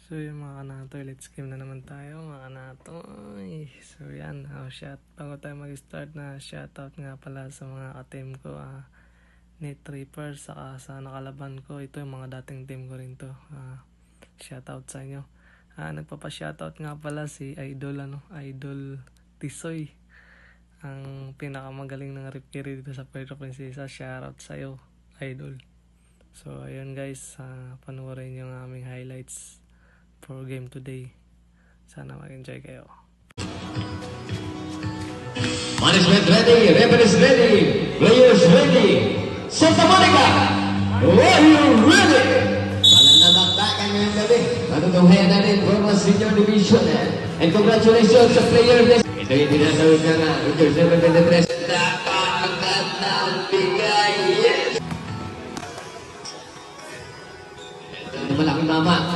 So yung mga kanatoy, let's game na naman tayo mga kanatoy. So yan, bago tayo mag-start na shoutout nga pala sa mga ka-team ko, Net Reaper, saka sa nakalaban ko. Ito yung mga dating team ko rin to. Shoutout sa inyo. Nagpapa-shoutout nga pala si Idol Tisoy, ang pinakamagaling ng referee dito sa Puerto Princesa. Shoutout sa'yo, Idol. So ayun guys, panoorin yung aming highlights for game today. Sana mag-enjoy kayo. Management ready, referees ready, players ready. Santa Monica, are you ready? Pananabakbakan ngayong gabi. Matutunghayan natin from a senior division. And congratulations sa player this. Ito yung tinatawag na nga, Roger 723. Dapat ang bigay, yes! Ito yung malaking mama.